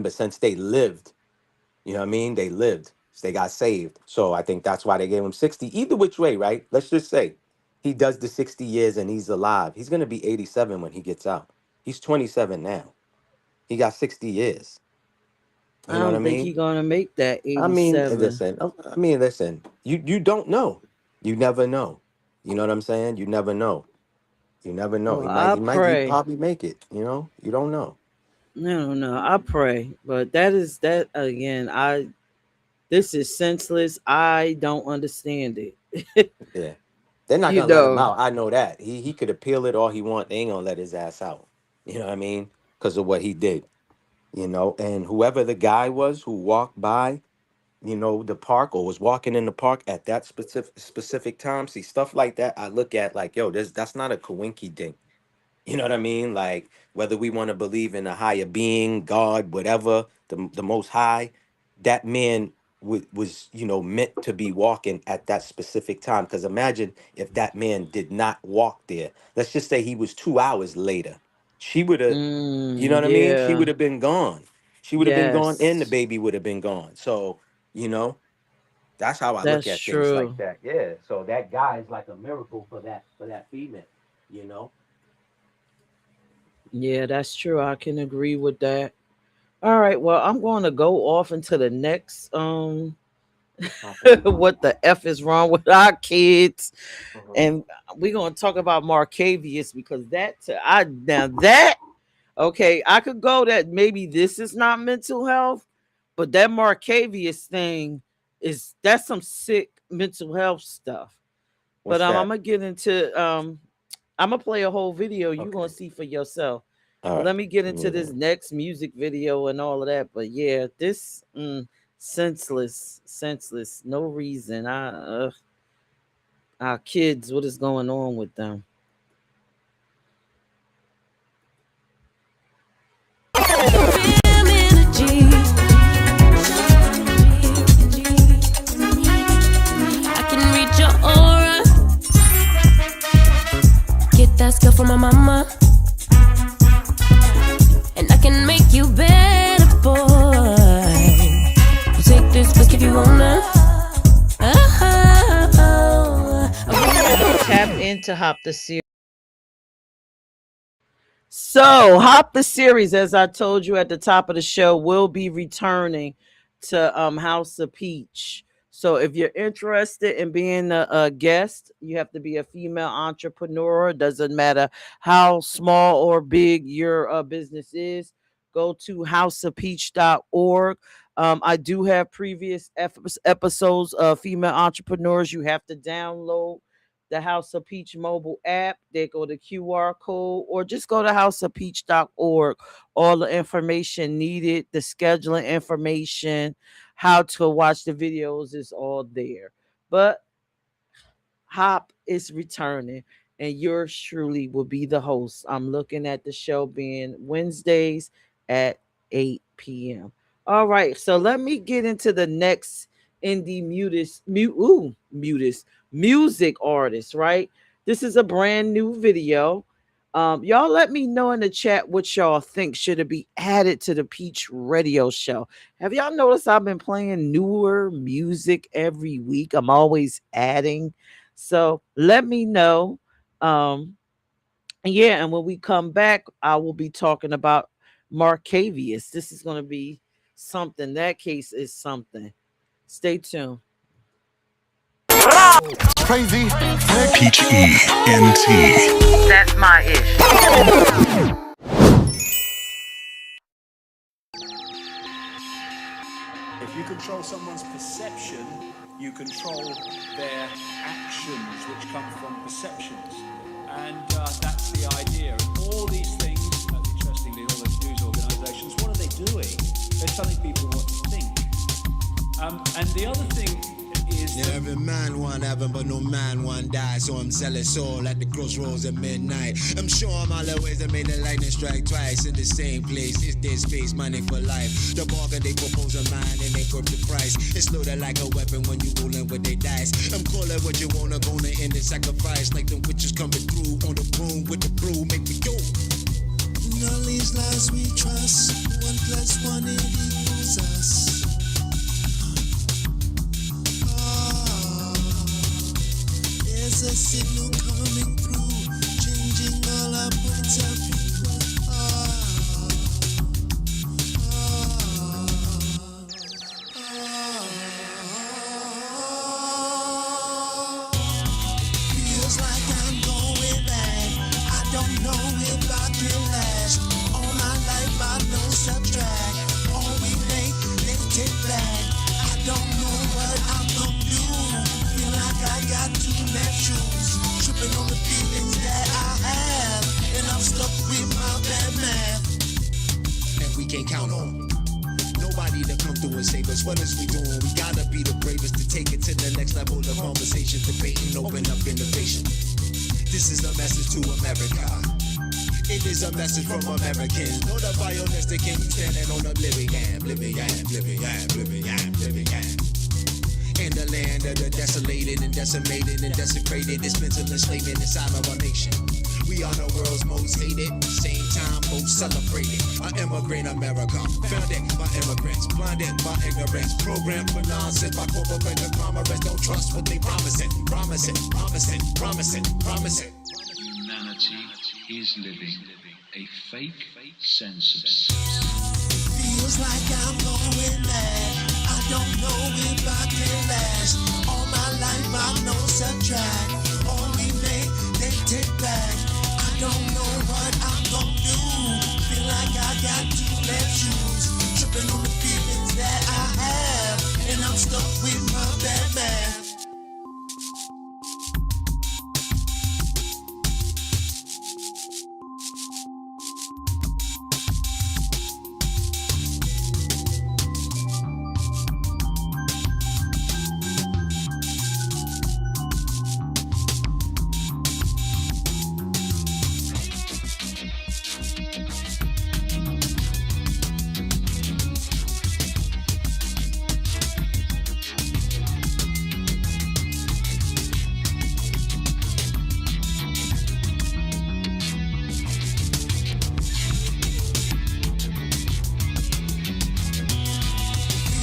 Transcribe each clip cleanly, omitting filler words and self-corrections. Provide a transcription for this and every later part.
remember, since they lived, you know what I mean? They lived. They got saved. So I think that's why they gave him 60. Either which way, right? Let's just say he does the 60 years and he's alive. He's going to be 87 when he gets out. He's 27 now. He got 60 years. I You know what I don't think mean? he gonna make that I mean, 87. listen. I mean, listen. You don't know. You never know. You know what I'm saying? You never know. You never know. Well, I He pray. probably make it. You know, you don't know. No, no, I pray. But that is that again. This is senseless. I don't understand it. Yeah, they're not you gonna let him know. out. I know that. He could appeal it all he want. They ain't gonna let his ass out. You know what I mean? Because of what he did. You know, and whoever the guy was who walked by, you know, the park or was walking in the park at that specific time. See, stuff like that, I look at like, yo, that's not a coinky dink. You know what I mean? Like whether we want to believe in a higher being, God, whatever, the Most High, that man was meant to be walking at that specific time. Because imagine if that man did not walk there. Let's just say he was 2 hours later. She would have, you know what I mean? She Yeah. would have been gone. She would have been gone, and the Yes. baby would have been gone. So you know that's how I look That's at things like true. that. Yeah. So that guy is like a miracle for that female. You know. Yeah, that's true. I can agree with that. All right. Well, I'm going to go off into the next Topic. what the F is wrong with our kids. Mhm. And we're gonna talk about Marcavius because I now that okay, I could go that maybe this is not mental health, but that Marcavius thing that's some sick mental health stuff. But What's I'm that? gonna get into I'm gonna play a whole video. You're gonna Okay. see for yourself. All But right. let me get into this Yeah. next music video and all of that. But yeah, this senseless, no reason. Our kids, what is going on with them? I can read your aura. Get that stuff from my mama. And I can make you better, boy. Take this risk if you wanna. Tap into Hop the Series. So, Hop the Series, as I told you at the top of the show, will be returning to House of Peach. So, if you're interested in being a guest, you have to be a female entrepreneur. Doesn't matter how small or big your business is. Go to houseofpeach.org. I do have previous episodes of female entrepreneurs. You have to download the House of Peach mobile app. They go to QR code or just go to houseofpeach.org. All the information needed, the scheduling information, how to watch the videos is all there. But Hop is returning, and yours truly will be the host. I'm looking at the show being Wednesdays at 8 p.m. All right, so let me get into the next indie music artist, right? This is a brand new video. Y'all let me know in the chat what y'all think should it be added to the Peach Radio Show. Have y'all noticed I've been playing newer music every week? I'm always adding. So let me know. Um, yeah, and when we come back, I will be talking about Marcavius. This is going to be something. That case is something. Stay tuned. Crazy. Peach ENT. That's my ish. If you control someone's perception, you control their actions, which come from perceptions. And that's the idea. And all these things, interestingly, all those news organisations, what are they doing? They're telling people what to think. And the other thing is... Yeah, every man want heaven, but no man want die. So I'm selling soul at the crossroads at midnight. I'm sure I'm all the ways that made the lightning strike twice in the same place. It's their space, money for life. The bargain they propose a mine and they quote the price. It's loaded like a weapon when you rolling with they dice. I'm calling what you wanna, gonna end the sacrifice. Like them witches coming through on the broom with the brew, make me go. In all these lives we trust, 1 + 1 it equals us. There's a signal coming through, changing all our points of view. Feels like I'm going mad. I don't know if I can last. All my life I know subtract. All we make, they take back. I don't know what I'm gonna do. Feel like I got too many shoes. Tripping on the feelings that I have. And I'm stuck with my bad math. And we can't count on nobody to come through and save us. What is we doing? We gotta be the bravest to take it to the next level of conversation, debating, open up innovation. This is a message to America. It is a message from Americans. Know the violence that can be standing on the living yam, living yam, living yam, living yam, living yam. In the land of the desolated and decimated and desecrated, it's mental enslavement inside of our nation. We are the world's most hated, same time most celebrated. An immigrant America, founded by immigrants, blinded by ignorance, programmed for nonsense by corporate conglomerates. Don't trust what they promising, promising, promising, promising, promising. Humanity is living a fake sense of self. Feels like I'm going mad. I don't know if I can last. All my life I know subtract. All we make, they take back. I don't know what I'm gonna do. Feel like I got too many shoes. Tripping on the feelings that I have. And I'm stuck with my bad math.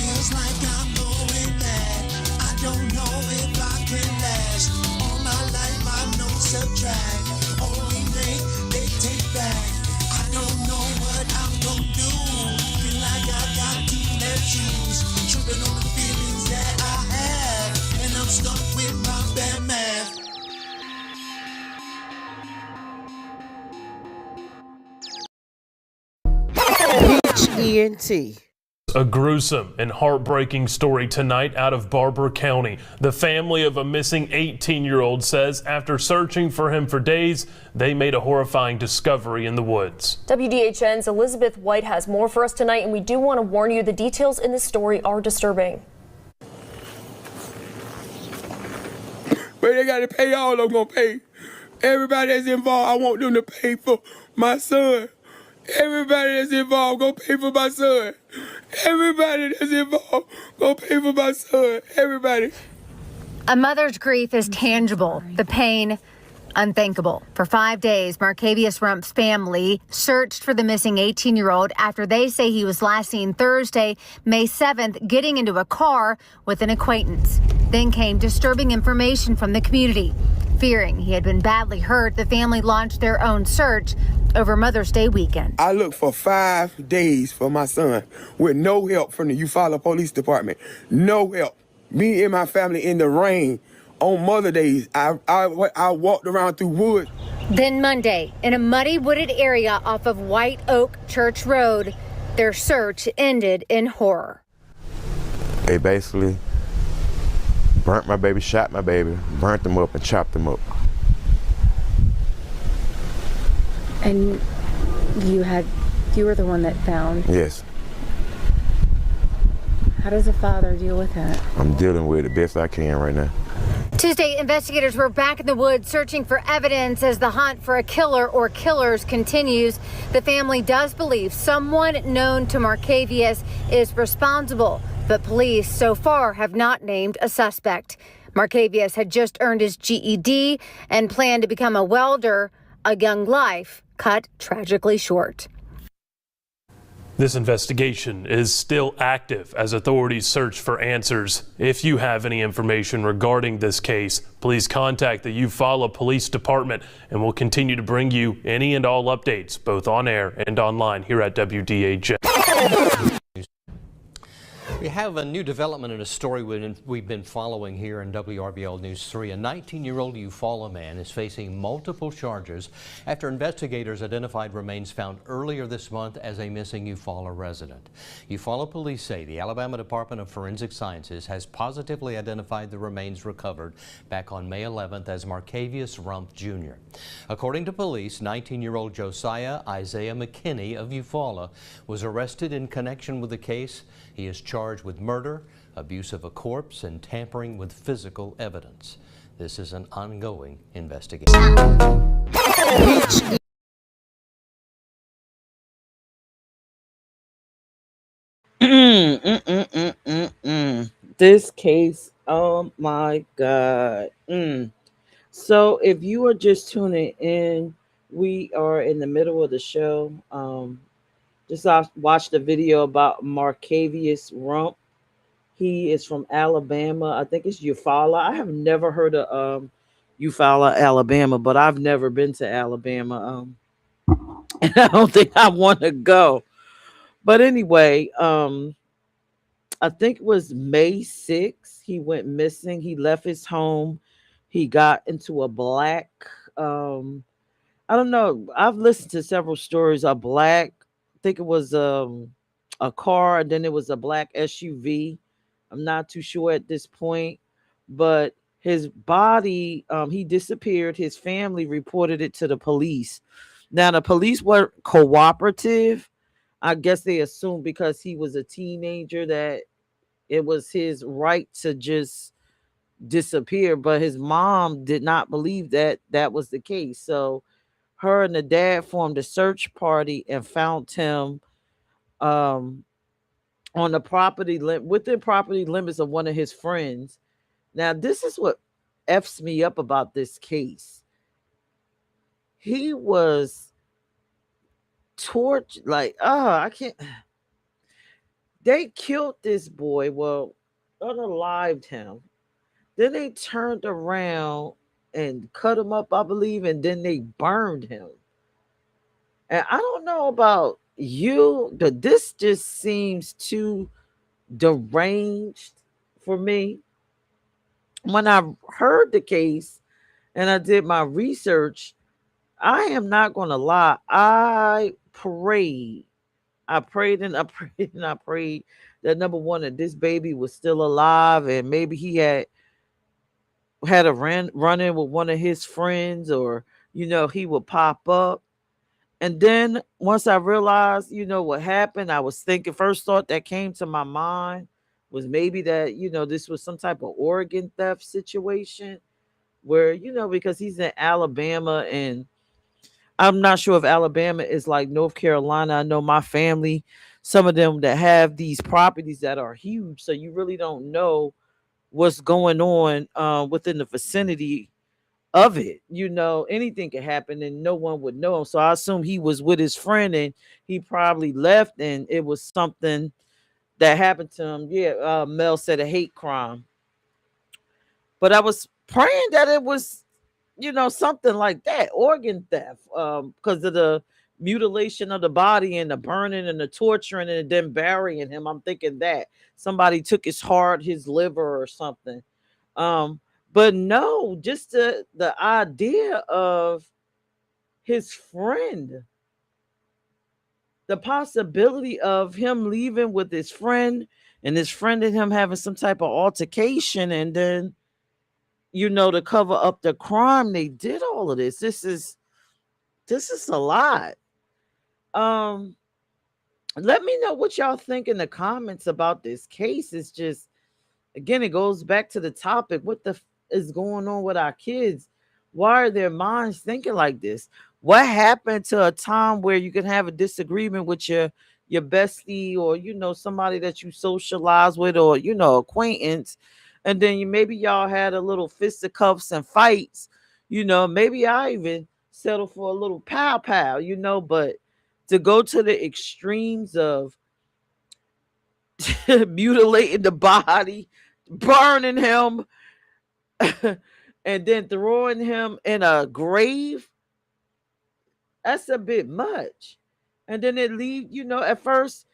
Feels like I'm going mad. I don't know if I can last. All my life I know subtract. All we make, they take back. I don't know what I'm gonna do. Feel like I got too many shoes. Tripping on the feelings that I have. And I'm stuck with my bad math. Peach ENT. A gruesome and heartbreaking story tonight out of Barber County. The family of a missing 18-year-old says after searching for him for days, they made a horrifying discovery in the woods. WDHN's Elizabeth White has more for us tonight, and we do want to warn you the details in this story are disturbing. But they got to pay all I'm going to pay. Everybody that's involved, I want them to pay for my son. Everybody that's involved, go pay for my son. Everybody that's involved, go pay for my son. Everybody. A mother's grief is tangible, the pain unthinkable. For 5 days, Marcavius Rump's family searched for the missing 18-year-old after they say he was last seen Thursday, May 7th, getting into a car with an acquaintance. Then came disturbing information from the community. Fearing he had been badly hurt, the family launched their own search over Mother's Day weekend. I looked for 5 days for my son with no help from the Eufaula Police Department. No help. Me and my family in the rain on Mother Days. I walked around through woods. Then Monday, in a muddy wooded area off of White Oak Church Road, their search ended in horror. They basically burnt my baby, shot my baby, burnt them up and chopped them up. And you were the one that found? Yes. How does a father deal with that? I'm dealing with it best I can right now. Tuesday, investigators were back in the woods searching for evidence as the hunt for a killer or killers continues. The family does believe someone known to Marcavius is responsible, but police so far have not named a suspect. Marcavius had just earned his GED and planned to become a welder. A young life cut tragically short. This investigation is still active as authorities search for answers. If you have any information regarding this case, please contact the Eufaula Police Department, and we'll continue to bring you any and all updates, both on air and online here at WDHS. We have a new development in a story we've been following here in WRBL News 3. A 19-year-old Eufaula man is facing multiple charges after investigators identified remains found earlier this month as a missing Eufaula resident. Eufaula police say the Alabama Department of Forensic Sciences has positively identified the remains recovered back on May 11th as Marcavius Rumpf Jr. According to police, 19-year-old Josiah Isaiah McKinney of Eufaula was arrested in connection with the case. He is charged with murder, abuse of a corpse, and tampering with physical evidence. This is an ongoing investigation. This case, oh my God. So if you are just tuning in, we are in the middle of the show. Just watched the video about Marcavius Rump. He is from Alabama. I think it's Eufaula. I have never heard of Eufaula, Alabama, but I've never been to Alabama. And I don't think I want to go. But anyway, I think it was May 6th. He went missing. He left his home. He got into a black I don't know. I've listened to several stories. A black, I think it was a car, and then it was a black SUV. I'm not too sure at this point, but his body, he disappeared. His family reported it to the police. Now the police were cooperative. I guess they assumed because he was a teenager that it was his right to just disappear, but his mom did not believe that that was the case. So her and the dad formed a search party and found him um on the within property limits of one of his friends. Now this is what f's me up about this case. He was tortured, like, I can't. They killed this boy, well, unalived him. Then they turned around and cut him up, I believe, and then they burned him. And I don't know about you, but this just seems too deranged for me. When I heard the case and I did my research, I am not going to lie. I prayed. I prayed and I prayed and I prayed that, number one, that this baby was still alive, and maybe he had a run in with one of his friends, or he would pop up. And then once I realized, what happened, I was thinking, first thought that came to my mind was maybe that, this was some type of organ theft situation where, because he's in Alabama, and I'm not sure if Alabama is like North Carolina. I know my family, some of them that have these properties that are huge. So you really don't know what's going on within the vicinity of it. Anything could happen and no one would know. So I assume he was with his friend and he probably left and it was something that happened to him. Yeah, Mel said a hate crime. But I was praying that it was, something like that, organ theft, because of the mutilation of the body and the burning and the torturing and then burying him. I'm thinking that somebody took his heart, his liver, or something. But no, just the idea of his friend, the possibility of him leaving with his friend and his friend and him having some type of altercation, and then to cover up the crime, they did all of this. This is a lot. Let me know what y'all think in the comments about this case. It's just, again, it goes back to the topic. What is going on with our kids? Why are their minds thinking like this? What happened to a time where you can have a disagreement with your bestie, or somebody that you socialize with, or acquaintance, and then maybe y'all had a little fisticuffs and fights. Maybe I even settle for a little pow pow, but to go to the extremes of mutilating the body, burning him, and then throwing him in a grave, that's a bit much. And then it leave, at first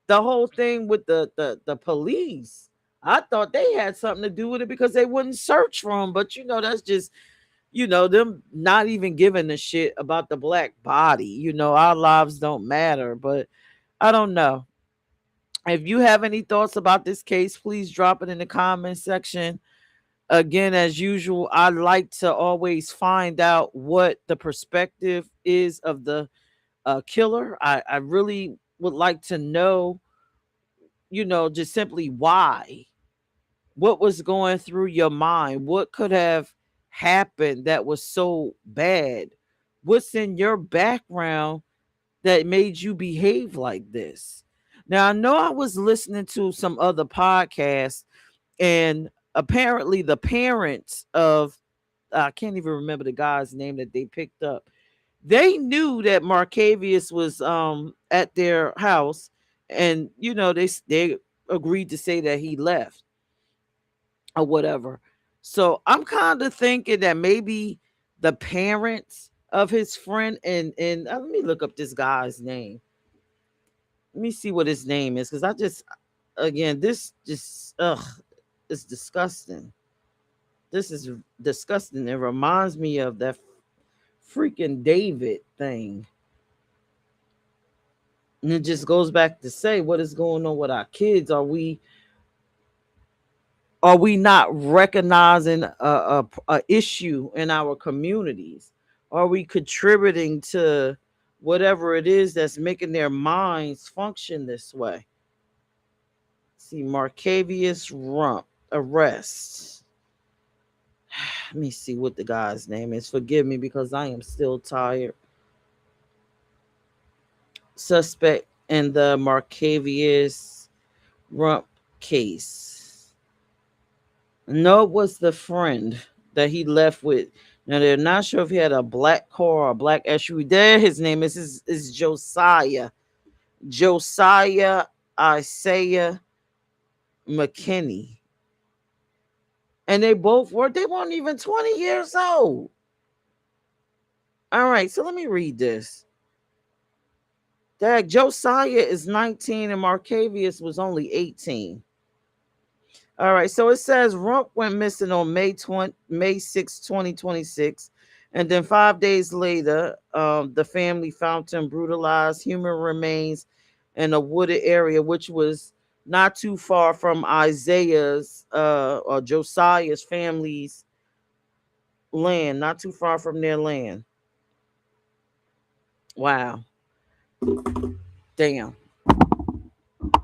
the whole thing with the police. I thought they had something to do with it because they wouldn't search for him. But that's just them not even giving a shit about the black body. Our lives don't matter. But I don't know. If you have any thoughts about this case, please drop it in the comment section. Again, as usual, I like to always find out what the perspective is of the killer. I really would like to know, just simply why. What was going through your mind? What could have happened that was so bad? What's in your background that made you behave like this? Now, I know I was listening to some other podcasts, and apparently the parents of, I can't even remember the guy's name that they picked up. They knew that Marcavius was at their house, and they agreed to say that he left or whatever. So I'm kind of thinking that maybe the parents of his friend, and let me look up this guy's name. Let me see what his name is, because I just, again, this just it's disgusting. This is disgusting. It reminds me of that freaking David thing. And it just goes back to say, what is going on with our kids? Are we not recognizing a issue in our communities? Are we contributing to whatever it is that's making their minds function this way? See, Marcavius Rump arrest. Let me see what the guy's name is. Forgive me because I am still tired. Suspect in the Marcavius Rump case. No, it was the friend that he left with. Now they're not sure if he had a black car or a black SUV. There, his name is Josiah. Josiah Isaiah McKinney. And they weren't even 20 years old. All right, so let me read this. That Josiah is 19 and Marcavius was only 18. All right, so it says Rump went missing on May 6, 2026. And then 5 days later, the family found him brutalized, human remains in a wooded area, which was not too far from Isaiah's or Josiah's family's land, not too far from their land. Wow. Damn.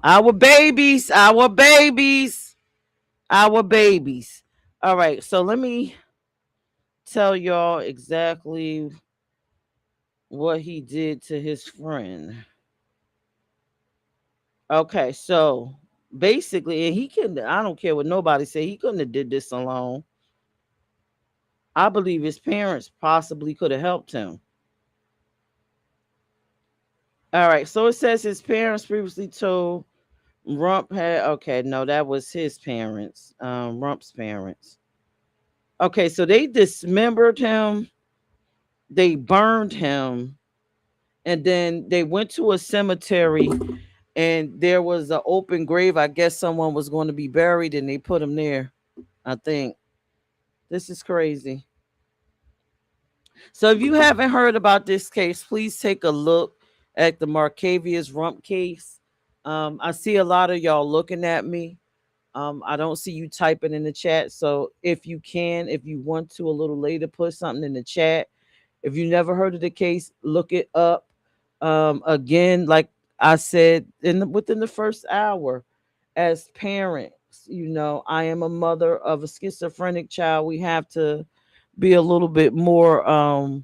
Our babies, our babies, our babies. All right, so let me tell y'all exactly what he did to his friend. Okay, so basically, and I don't care what nobody say, he couldn't have did this alone. I believe his parents possibly could have helped him. All right, so it says his parents previously told Rump had, okay, no, that was his parents, Rump's parents. Okay, so they dismembered him, they burned him, and then they went to a cemetery and there was an open grave. I guess someone was going to be buried and they put him there. I think this is crazy. So if you haven't heard about this case, please take a look at the Marcavius Rump case. I see a lot of y'all looking at me. I don't see you typing in the chat. So if you want to a little later, put something in the chat. If you never heard of the case, look it up. Again, like I said within the first hour, as parents, I am a mother of a schizophrenic child. We have to be a little bit more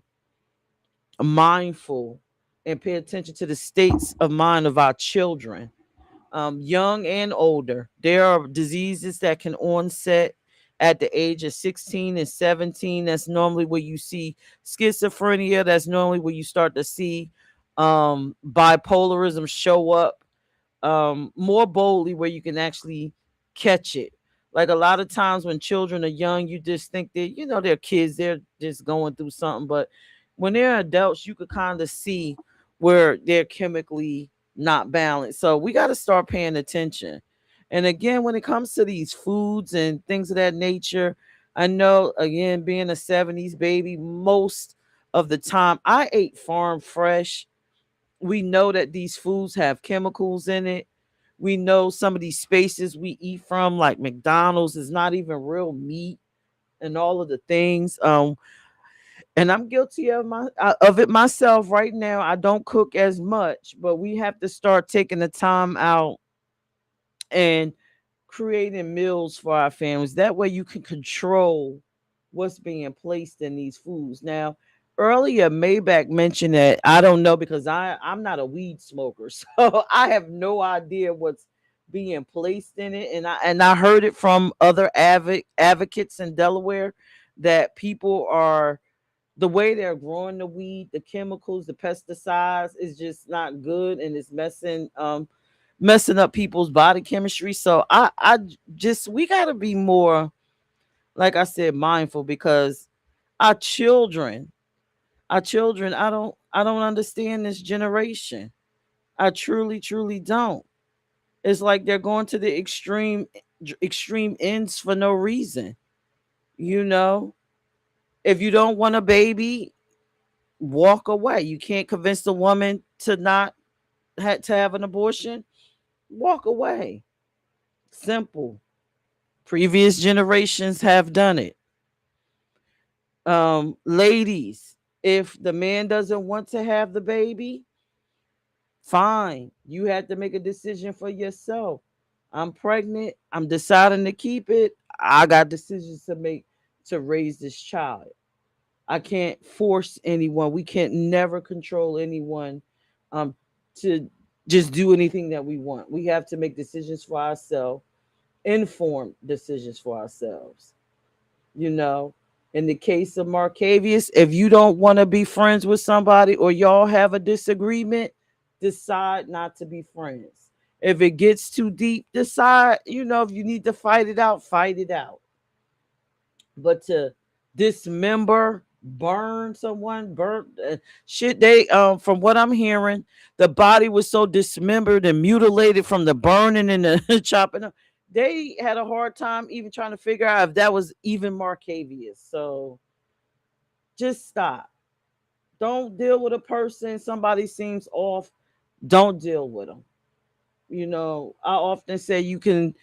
mindful and pay attention to the states of mind of our children, young and older. There are diseases that can onset at the age of 16 and 17. That's normally where you see schizophrenia. That's normally where you start to see bipolarism show up more boldly, where you can actually catch it. Like a lot of times when children are young, you just think that, they're kids, they're just going through something. But when they're adults, you could kind of see where they're chemically not balanced. So we got to start paying attention. And again, when it comes to these foods and things of that nature, I know, again, being a 70s baby, most of the time I ate farm fresh. We know that these foods have chemicals in it. We know some of these spaces we eat from, like McDonald's, is not even real meat and all of the things. And I'm guilty of it myself right now. I don't cook as much, but we have to start taking the time out and creating meals for our families. That way you can control what's being placed in these foods. Now, earlier Maybach mentioned that, I don't know, because I'm not a weed smoker, so I have no idea what's being placed in it. And I heard it from other advocates in Delaware that people are, the way they're growing the weed, the chemicals, the pesticides is just not good, and it's messing up people's body chemistry. So I just, we got to be more, like I said, mindful, because our children, I don't understand this generation. I truly don't. It's like they're going to the extreme ends for no reason. You know, if you don't want a baby, walk away. You can't convince the woman to not to have an abortion. Walk away. Simple. Previous generations have done it. Ladies, if the man doesn't want to have the baby, fine. You had to make a decision for yourself. I'm pregnant. I'm deciding to keep it. I got decisions to make to raise this child. I can't force anyone. We can't never control anyone um to just do anything that we want. We have to make decisions for ourselves, informed decisions for ourselves. You know, in the case of Marcavius, if you don't want to be friends with somebody, or y'all have a disagreement, decide not to be friends. If it gets too deep, decide, if you need to fight it out, fight it out. But to dismember, burn someone, burn shit, they from what I'm hearing, the body was so dismembered and mutilated from the burning and the chopping up. They had a hard time even trying to figure out if that was even Marcavius. So just stop. Don't deal with a person. Somebody seems off. Don't deal with them. I often say you can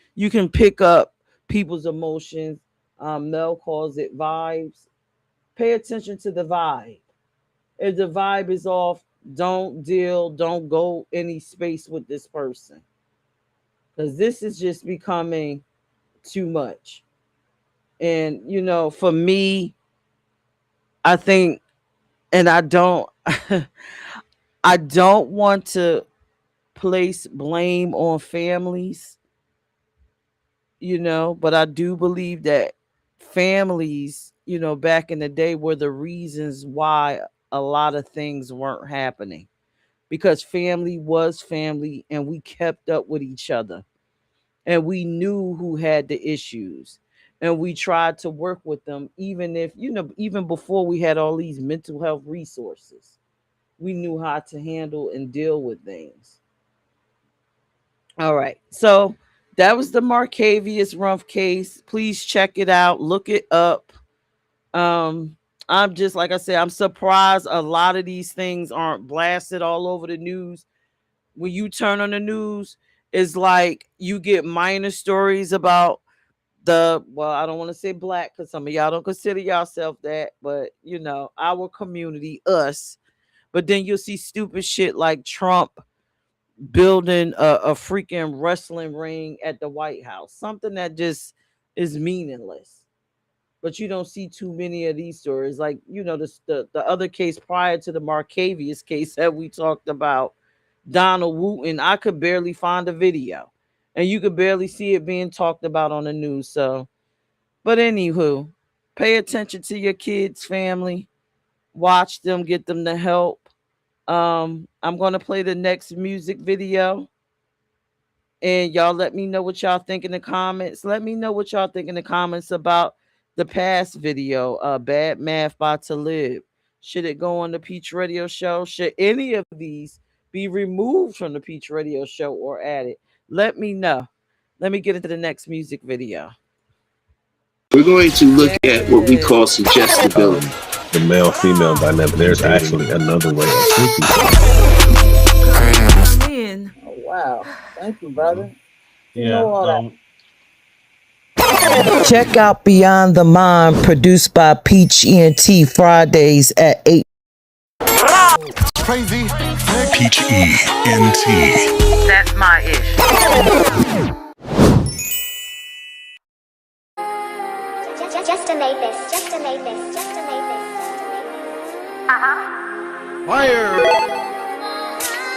pick up people's emotions. Mel calls it vibes. Pay attention to the vibe. If the vibe is off, don't go any space with this person, because this is just becoming too much. And for me, I think, and I don't I don't want to place blame on families, but I do believe that families, back in the day, were the reasons why a lot of things weren't happening, because family was family, and we kept up with each other, and we knew who had the issues, and we tried to work with them, even if, even before we had all these mental health resources, we knew how to handle and deal with things. All right. So that was the Marcavius Rumpf case. Please check it out. Look it up. Um, I'm just, like I said, I'm surprised a lot of these things aren't blasted all over the news. When you turn on the news, it's like you get minor stories about well, I don't want to say black, because some of y'all don't consider yourself that, but our community, us. But then you'll see stupid shit like Trump building a freaking wrestling ring at the White House, something that just is meaningless. But you don't see too many of these stories, like the other case prior to the Marcavius case that we talked about, Donald Wooten. I could barely find a video, and you could barely see it being talked about on the news. So But anywho, pay attention to your kids, family. Watch them, get them the help. I'm gonna play the next music video, and y'all let me know what y'all think in the comments. Let me know what y'all think in the comments about the past video, Bad Math by Talib. Should it go on the Peach Radio Show? Should any of these be removed from the Peach Radio Show or added? Let me know. Let me get into the next music video. We're going to look at what we call suggestibility. The male-female dynamic. There's actually another way of thinking. Oh, wow. Thank you, brother. You Yeah. know all that. Check out Beyond the Mind, produced by Peach ENT, Fridays at 8. Crazy. Peach ENT. That's my ish. Just to make this, just to make this, just to make this, just to make this. Fire.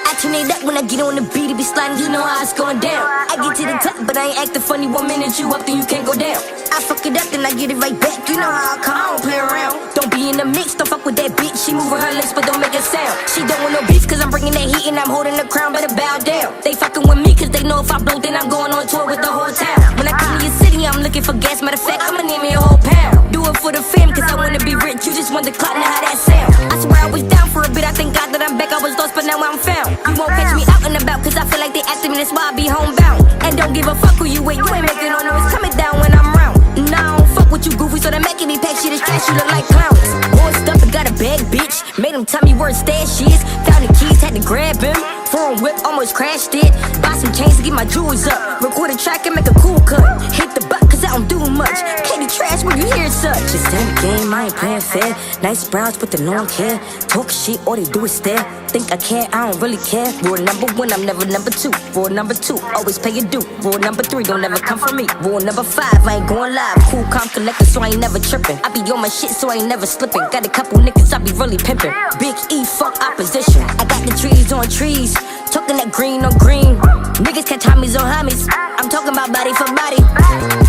I turn it up when I get on the beat, it be sliding, you know how it's going down. I get to the top, but I ain't acting funny. 1 minute you up, then you can't go down. I fuck it up, then I get it right back. You know how I come, I don't play around. Don't be in the mix, don't fuck with that bitch. She moving her lips, but don't make a sound. She don't want no beef, cause I'm bringing that heat and I'm holding the crown, better bow down. They fucking with me, cause they know if I blow, then I'm going on tour with the whole town. When I come to your city, I'm looking for gas. Matter of fact, I'ma need me a whole pound. Do it for the fam, cause I wanna be rich. You just want the clout, now how that sound. I swear I was down for a bit, I thank God that I'm back. I was lost, but now I'm found. You won't catch me out and about, cause I feel like they after me, that's why I be homebound. And don't give a fuck who you with, you ain't making no noise, coming down when I'm round. Nah, I don't fuck with you goofy, so they making me pack shit, it's trash, you look like clowns. Boy, stuff and got a bag, bitch. Made him tell me where his stash is. Found the keys, had to grab him. Foreign whip, almost crashed it. Buy some chains to get my jewels up. Record a track and make a cool cut. Hit the butt, cause I don't do much. Candy trash when you hear such. It's that game, I ain't playing fair. Nice brows, but they know I don't care. Talk shit, all they do is stare. Think I care, I don't really care. Rule number 1, I'm never number 2. Rule number 2, always pay your due. Rule number 3, don't ever come for me. Rule number 5, I ain't going live. Cool, calm, collector, so I ain't never tripping. I be on my shit, so I ain't never slipping. Got a couple niggas, I be really pimping. Big E, fuck opposition. I got the trees on trees. Talking that green on green. Niggas catch homies on homies. I'm talking about body for body.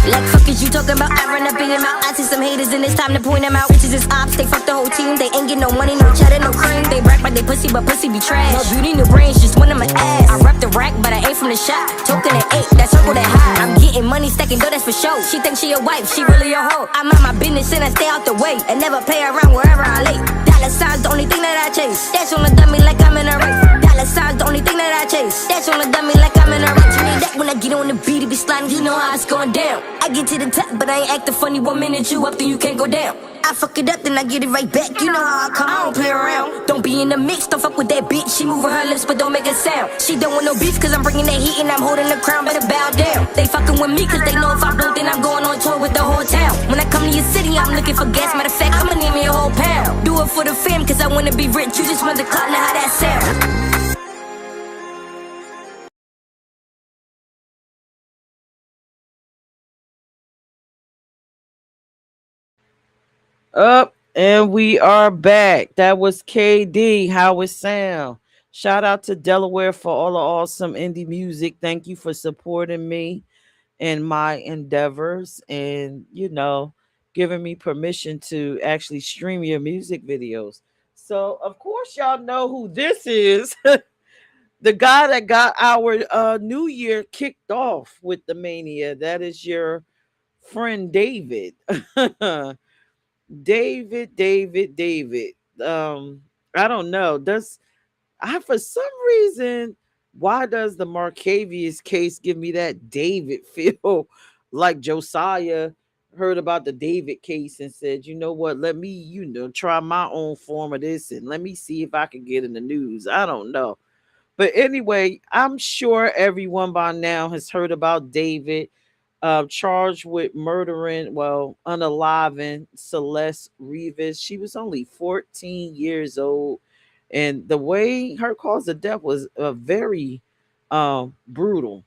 Like fuck is you talking about? I run up in your mouth. I see some haters and it's time to point them out. Bitches is ops, they fuck the whole team. They ain't get no money, no cheddar, no cream. They brag by they pussy, but pussy be trash. No beauty, no brains, just one of my ass. I rep the rack, but I ain't from the shop. Talking at 8, that circle that high. I'm getting money, stacking dough, that's for show. She thinks she a wife, she really a hoe. I mind my business and I stay out the way. And never play around wherever I lay. Dollar signs, the only thing that I chase. That's on the dummy like I'm in a race. Dollar signs, the only thing that I chase. That's on the dummy like I'm in a race. To me, that when I get on the beat, it be sliding, you know how it's going down. I get to the top, but I ain't acting funny. 1 minute you up, then you can't go down. I fuck it up, then I get it right back. You know how I come, I don't play around. Don't be in the mix, don't fuck with that bitch. She moving her lips, but don't make a sound. She don't want no beef, cause I'm bringing that heat and I'm holding the crown, better bow down. They fucking with me, cause they know if I blow, then I'm going on tour with the whole town. When I come to your city, I'm looking for gas. Matter of fact, I'ma need me a whole pound. Do it for the fam, cause I wanna be rich. You just want the clout, now how that sound. Up and we are back. That was KD. How it sound? Shout out to Delaware for all the awesome indie music. Thank you for supporting me in my endeavors and giving me permission to actually stream your music videos. So of course y'all know who this is. The guy that got our new year kicked off with the mania. That is your friend David. David. I don't know. For some reason, why does the Marcavius case give me that David feel? Like Josiah heard about the David case and said, you know what, let me, try my own form of this and let me see if I can get in the news. I don't know. But anyway, I'm sure everyone by now has heard about David, charged with murdering, unaliving Celeste Rivas. She was only 14 years old. And the way her cause of death was very brutal.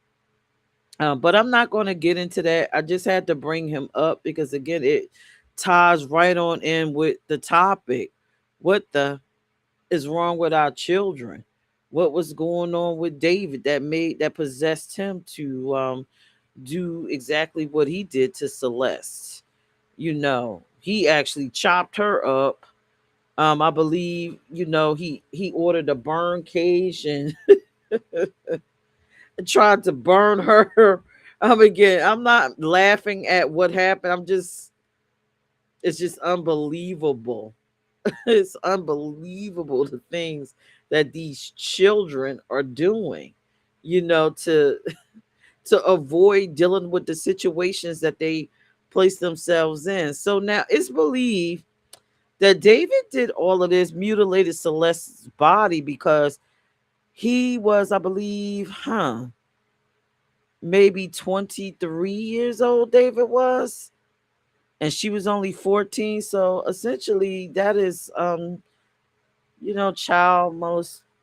But I'm not going to get into that. I just had to bring him up because, again, it ties right on in with the topic. What the is wrong with our children? What was going on with David that possessed him to do exactly what he did to Celeste? He actually chopped her up. I believe, he ordered a burn cage and tried to burn her. Again, I'm not laughing at what happened. It's just unbelievable. It's unbelievable the things that these children are doing, to avoid dealing with the situations that they place themselves in. So now it's believed that David did all of this, mutilated Celeste's body because he was, I believe, maybe 23 years old, David was, and she was only 14. So essentially, that is, child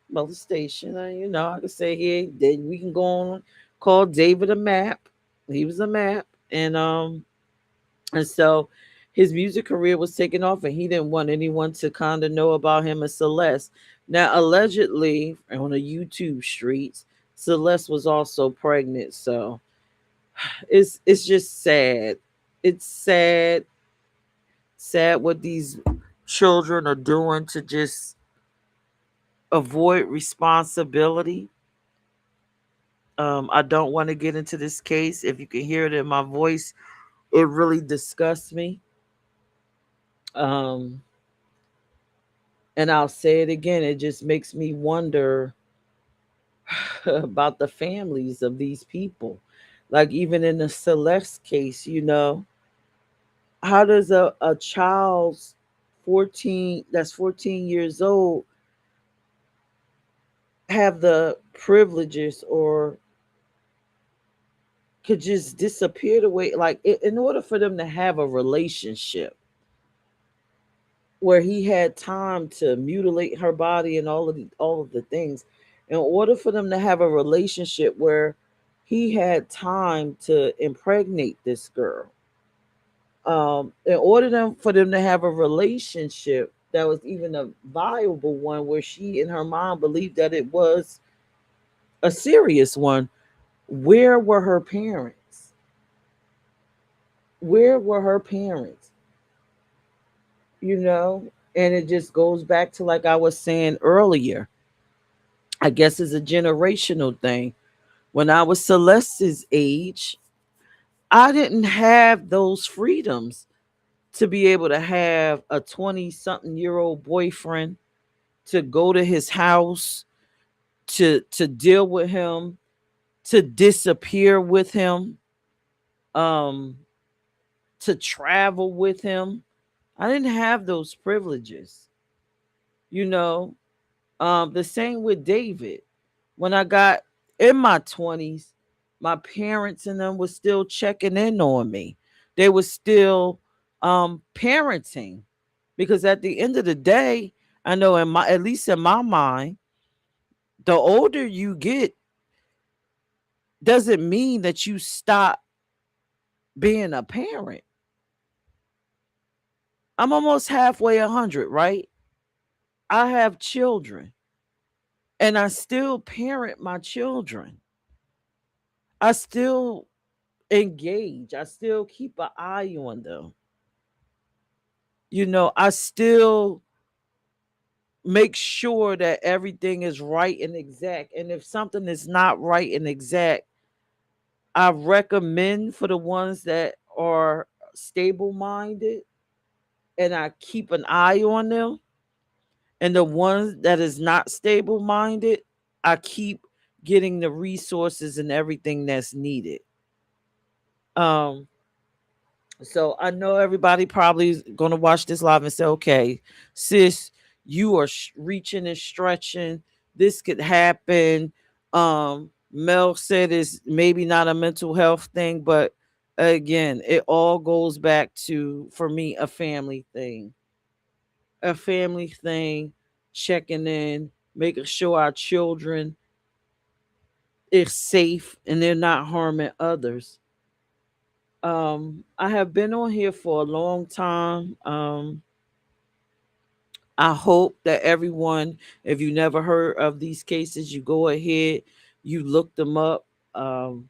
molestation. I could say here, then we can go on, call David a map. He was a map, and so his music career was taken off, and he didn't want anyone to kind of know about him and Celeste. Now, allegedly, on the YouTube streets, Celeste was also pregnant. So it's just sad. It's sad, sad what these children are doing to just avoid responsibility. I don't want to get into this case. If you can hear it in my voice, it really disgusts me. Um, and I'll say it again, it just makes me wonder about the families of these people. Like, even in the Celeste case, how does a child's 14 years old have the privileges or could just disappear the way, like, in order for them to have a relationship where he had time to mutilate her body and all of the things, in order for them to have a relationship where he had time to impregnate this girl, in order for them to have a relationship that was even a viable one, where she and her mom believed that it was a serious one, where were her parents? Where were her parents? you know and it just goes back to, like I was saying earlier, I guess it's a generational thing. When I was Celeste's age, I didn't have those freedoms to be able to have a 20 something year old boyfriend, to go to his house, to deal with him, to disappear with him, um to travel with him. I didn't have those privileges. you know the same with David. When I got in my 20s, my parents and them was still checking in on me. They was still parenting, because at the end of the day, I know, at least in my mind, the older you get doesn't mean that you stop being a parent. I'm almost halfway 100, right? I have children, and I still parent my children. I still engage. I still keep an eye on them. I still make sure that everything is right and exact. And if something is not right and exact, I recommend for the ones that are stable minded, and I keep an eye on them. And the ones that is not stable minded, I keep getting the resources and everything that's needed. Um, So I know everybody probably is going to watch this live and say, okay, sis, you are reaching and stretching. This could happen. Mel said it's maybe not a mental health thing, but again, it all goes back to, for me, a family thing. A family thing, checking in, making sure our children is safe and they're not harming others. I have been on here for a long time. I hope that everyone, if you never heard of these cases, you go ahead, you look them up. Um,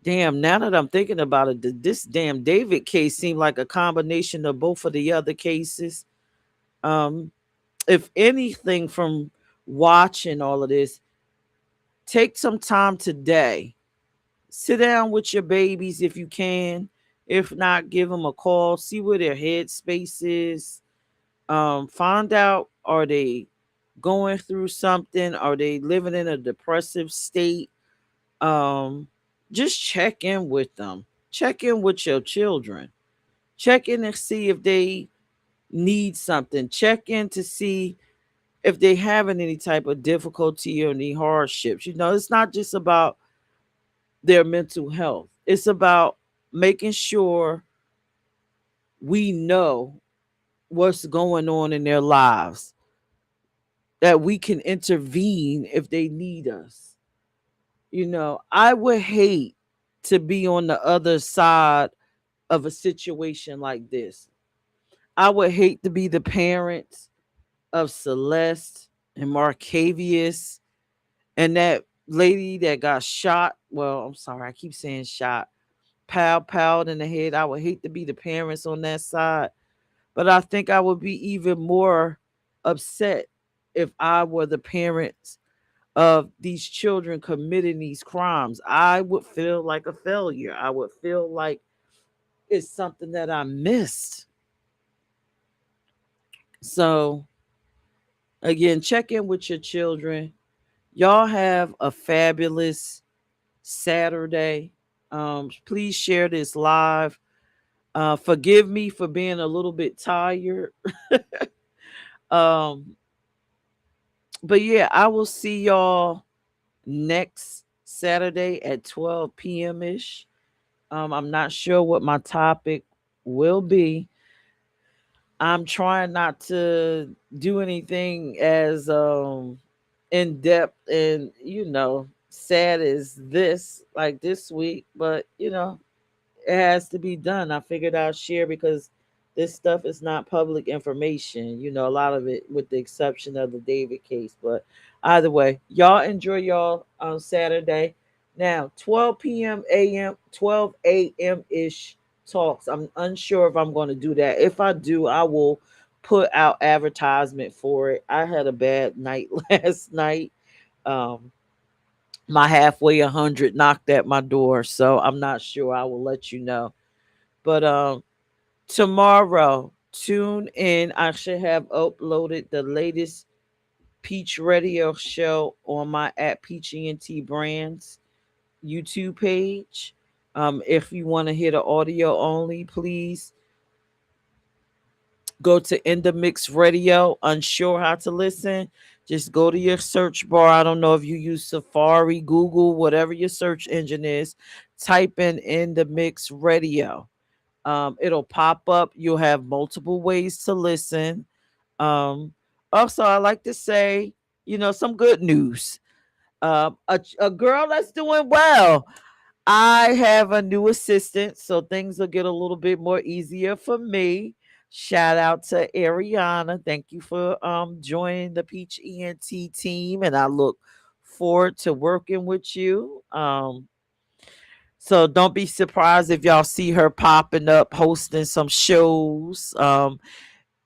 Damn, now that I'm thinking about it, this damn David case seemed like a combination of both of the other cases. Um, if anything, from watching all of this, take some time today. Sit down with your babies if you can. If not, give them a call. See where their headspace is. Find out, are they going through something? Are they living in a depressive state? Um, just check in with them. Check in with your children. Check in and see if they need something. Check in to see if they having any type of difficulty or any hardships. It's not just about their mental health. It's about making sure we know what's going on in their lives, that we can intervene if they need us. I would hate to be on the other side of a situation like this. I would hate to be the parents of Celeste and Marcavius and that lady that got shot. Well, I'm sorry, I keep saying shot. Powed in the head. I would hate to be the parents on that side, but I think I would be even more upset if I were the parents of these children committing these crimes. I would feel like a failure. I would feel like it's something that I missed. So, again, check in with your children. Y'all have a fabulous Saturday. Please share this live. Forgive me for being a little bit tired. um, but yeah, I will see y'all next Saturday at 12 p.m. ish. I'm not sure what my topic will be. I'm trying not to do anything as in depth and sad as this, like this week, but it has to be done. I figured I'll share because this stuff is not public information, a lot of it, with the exception of the David case. But either way, y'all enjoy y'all on Saturday. Now, 12 p.m. a.m., 12 a.m. ish talks. I'm unsure if I'm going to do that. If I do, I will put out advertisement for it. I had a bad night last night. Um, my halfway 100 knocked at my door, so I'm not sure. I will let you know. But tomorrow, tune in. I should have uploaded the latest Peach Radio show on my at Peach ENT Brands YouTube page. If you want to hear the audio only, please go to In the Mix Radio. Unsure how to listen, just go to your search bar. I don't know if you use Safari, Google, whatever your search engine is. Type in the Mix Radio. It'll pop up. You'll have multiple ways to listen. Um, Also, I like to say, some good news. A girl that's doing well. I have a new assistant, so things will get a little bit more easier for me. Shout out to Ariana. Thank you for joining the Peach ENT team, and I look forward to working with you. So don't be surprised if y'all see her popping up, hosting some shows.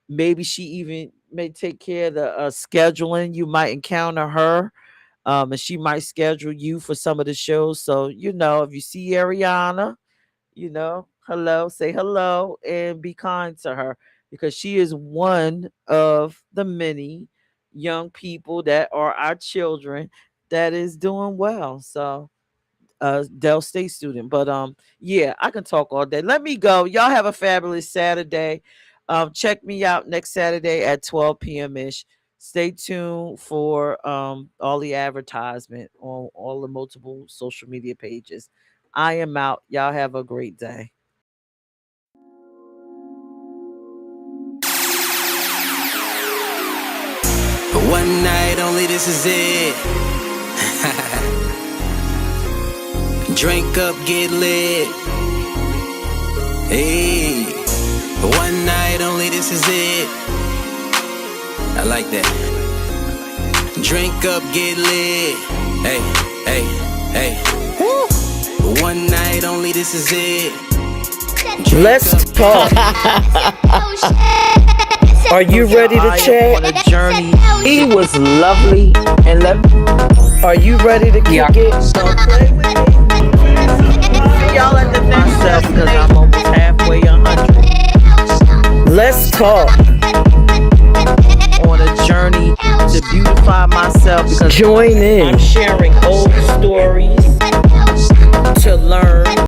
Maybe she even may take care of the scheduling. You might encounter her, and she might schedule you for some of the shows. So, if you see Ariana, hello, say hello and be kind to her, because she is one of the many young people that are our children that is doing well. So, Dell State student. But yeah, I can talk all day. Let me go. Y'all have a fabulous Saturday. Check me out next Saturday at 12 p.m. ish. Stay tuned for all the advertisement on all the multiple social media pages. I am out. Y'all have a great day. One night only, this is it. Drink up, get lit. Hey, one night only, this is it. I like that. Drink up, get lit. Hey, hey, hey. Woo. One night only, this is it. Let's talk. Are you ready to chat? On a journey. He was lovely and are you ready to kick it? So play with me. See y'all at the next step because I'm almost halfway 100. Let's talk. On a journey to beautify myself because join in. I'm sharing old stories to learn.